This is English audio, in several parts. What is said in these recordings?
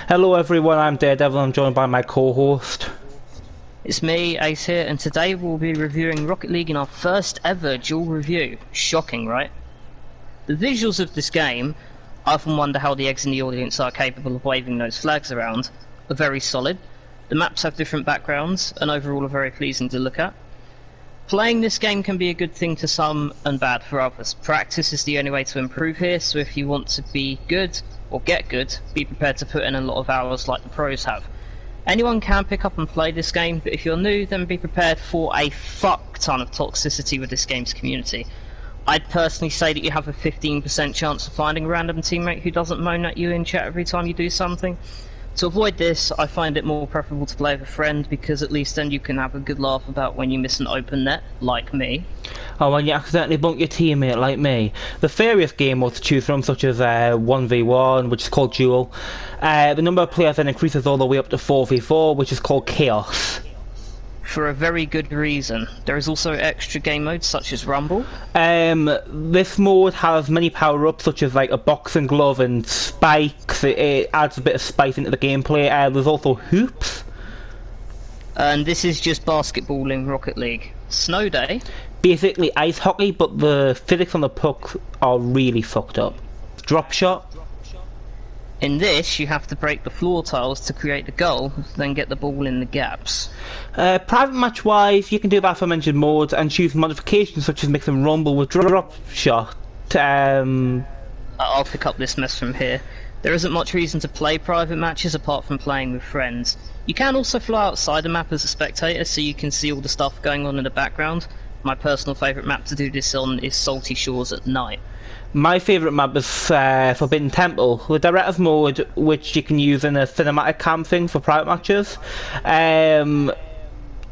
Hello everyone, I'm Daredevil. I'm joined by my co-host. It's me, Ace here, and today we'll be reviewing Rocket League in our first ever dual review. Shocking, right? The visuals of this game, I often wonder how the eggs in the audience are capable of waving those flags around, are very solid. The maps have different backgrounds, and overall are very pleasing to look at. Playing this game can be a good thing to some and bad for others. Practice is the only way to improve here, so if you want to be good, or get good, be prepared to put in a lot of hours like the pros have. Anyone can pick up and play this game, but if you're new, then be prepared for a fuck ton of toxicity with this game's community. I'd personally say that you have a 15% chance of finding a random teammate who doesn't moan at you in chat every time you do something. To avoid this, I find it more preferable to play with a friend, because at least then you can have a good laugh about when you miss an open net, like me. Oh, when you accidentally bunk your teammate like me. The various game modes to choose from, such as 1v1, which is called Duel. The number of players then increases all the way up to 4v4, which is called Chaos. For a very good reason. There is also extra game modes such as Rumble. This mode has many power-ups, such as like a boxing glove and spikes. It adds a bit of spice into the gameplay. There's also hoops. And this is just basketball in Rocket League. Snow Day. Basically ice hockey, but the physics on the puck are really fucked up. Drop shot. In this, you have to break the floor tiles to create the goal, then get the ball in the gaps. Private match wise, you can do the aforementioned modes and choose modifications such as mix and rumble with drop shot. I'll pick up this mess from here. There isn't much reason to play private matches apart from playing with friends. You can also fly outside the map as a spectator so you can see all the stuff going on in the background. My personal favourite map to do this on is Salty Shores at night. My favourite map is Forbidden Temple, with Director's Mode, which you can use in a cinematic cam thing for private matches.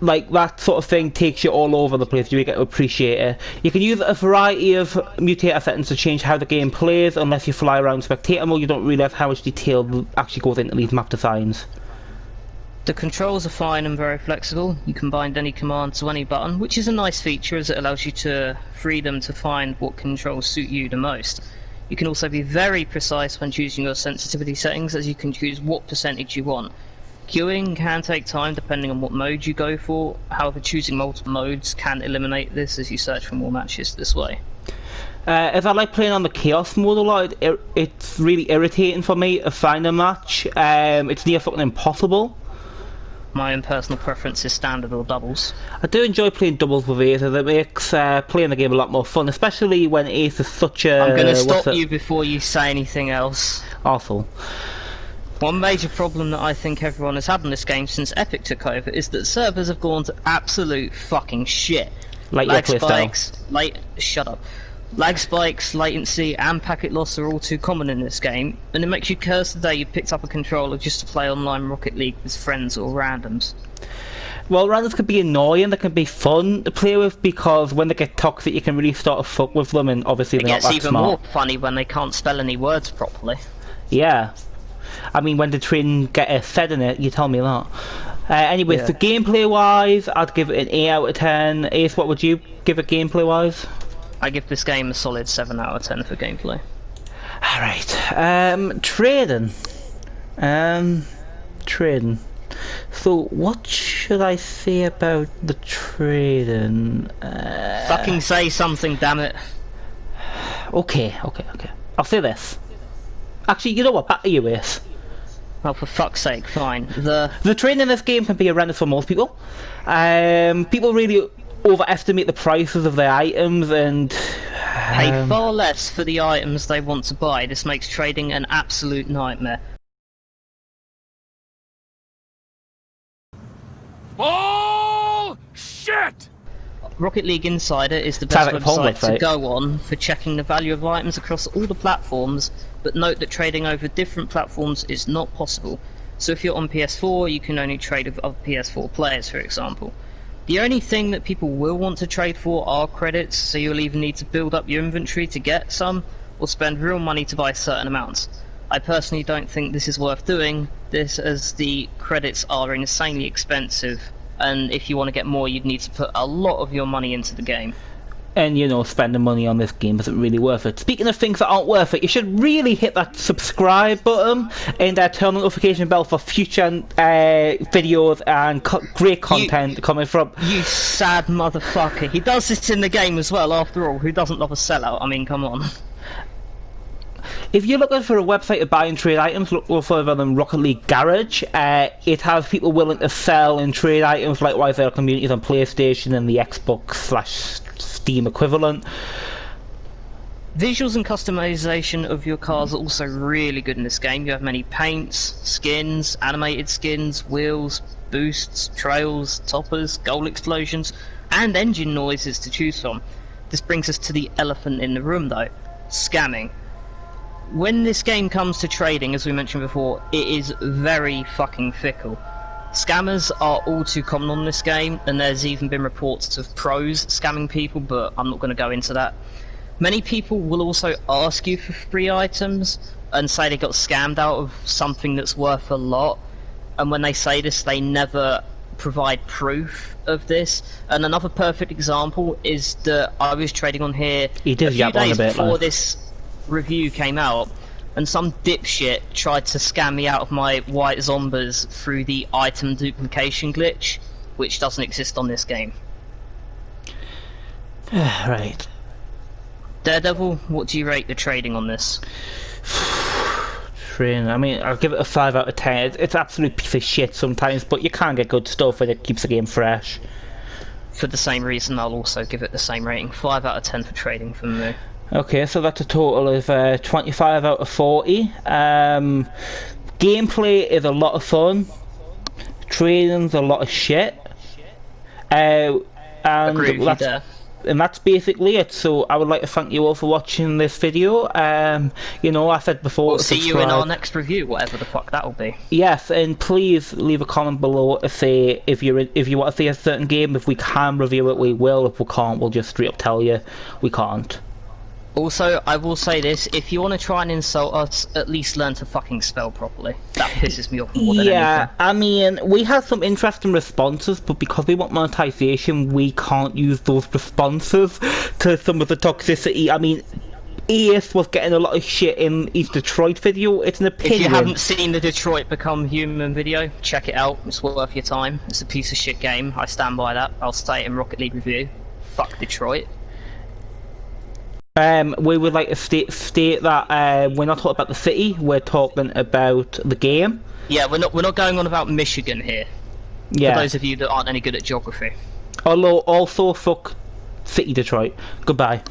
Like that sort of thing takes you all over the place. You get to appreciate it. You can use a variety of mutator settings to change how the game plays. Unless you fly around spectator mode, you don't realise how much detail actually goes into these map designs. The controls are fine and very flexible. You can bind any command to any button, which is a nice feature as it allows you to freedom to find what controls suit you the most. You can also be very precise when choosing your sensitivity settings, as you can choose what percentage you want. Queuing can take time depending on what mode you go for, however choosing multiple modes can eliminate this as you search for more matches this way. As I like playing on the Chaos mode a lot, it's really irritating for me to find a match. It's near fucking impossible. My own personal preference is standard or doubles. I do enjoy playing doubles with Ace, as it makes playing the game a lot more fun, especially when Ace is such a... I'm going to stop you before you say anything else. Awful. One major problem that I think everyone has had in this game since Epic took over is that servers have gone to absolute fucking shit. Like Lag your spikes, shut up. Lag spikes, latency, and packet loss are all too common in this game, and it makes you curse the day you picked up a controller just to play online Rocket League with friends or randoms. Well, randoms can be annoying, they can be fun to play with, because when they get toxic you can really start to fuck with them, and obviously they're not that smart. It gets even more funny when they can't spell any words properly. Yeah. I mean, when the train get a fed in it, you tell me that. Anyways, Yeah. the gameplay wise, I'd give it an 8 out of 10. Ace, what would you give it gameplay wise? I give this game a solid 7 out of 10 for gameplay. Alright, trading. Trading. So, what should I say about the trading? Fucking say something, damn it. Okay. I'll say this. Actually, you know what? Back to you, Ace. Oh, for fuck's sake, fine. The trading in this game can be horrendous for most people. People really overestimate the prices of their items and pay far less for the items they want to buy. This makes trading an absolute nightmare. Bullshit! Rocket League Insider is the best Sounds website like to go on for checking the value of items across all the platforms, but note that trading over different platforms is not possible. So if you're on PS4, you can only trade with other PS4 players, for example. The only thing that people will want to trade for are credits, so you'll either need to build up your inventory to get some, or spend real money to buy certain amounts. I personally don't think this is worth doing, this as the credits are insanely expensive, and if you want to get more you'd need to put a lot of your money into the game. And, you know, spending money on this game isn't really worth it. Speaking of things that aren't worth it, you should really hit that subscribe button and turn on the notification bell for future videos and great content coming from... You sad motherfucker. He does this in the game as well, after all. Who doesn't love a sellout? I mean, come on. If you're looking for a website to buy and trade items, look no further than Rocket League Garage. It has people willing to sell and trade items. Likewise, there are communities on PlayStation and the Xbox/Steam equivalent. Visuals and customization of your cars are also really good in this game. You have many paints, skins, animated skins, wheels, boosts, trails, toppers, goal explosions, and engine noises to choose from. This brings us to the elephant in the room though, scamming. When this game comes to trading, as we mentioned before, it is very fucking fickle. Scammers are all too common on this game, and there's even been reports of pros scamming people, but I'm not going to go into that. Many people will also ask you for free items and say they got scammed out of something that's worth a lot, and when they say this, they never provide proof of this. And another perfect example is that I was trading on here a few days before this review came out, and some dipshit tried to scam me out of my white zombies through the item duplication glitch, which doesn't exist on this game. Right. Daredevil, what do you rate the trading on this? Trading, I mean, I'll give it a 5 out of 10. It's an absolute piece of shit sometimes, but you can get good stuff and it keeps the game fresh. For the same reason, I'll also give it the same rating. 5 out of 10 for trading from me. Okay, so that's a total of 25 out of 40. Gameplay is a lot of fun. Trading's a lot of shit. And that's basically it. So I would like to thank you all for watching this video. You know, I said before, we'll see you in our next review, whatever the fuck that'll be. Yes, and please leave a comment below to say if you want to see a certain game. If we can review it, we will. If we can't, we'll just straight up tell you we can't. Also, I will say this, if you want to try and insult us, at least learn to fucking spell properly. That pisses me off more than anything. I mean, we have some interesting responses, but because we want monetization, we can't use those responses to some of the toxicity. I mean, Ace was getting a lot of shit in his Detroit video. It's an opinion. If you haven't seen the Detroit Become Human video, check it out. It's worth your time. It's a piece of shit game. I stand by that. I'll say it in Rocket League review. Fuck Detroit. We would like to state that we're not talking about the city, we're talking about the game. Yeah, we're not going on about Michigan here. Yeah. For those of you that aren't any good at geography. Although, also, fuck City Detroit. Goodbye.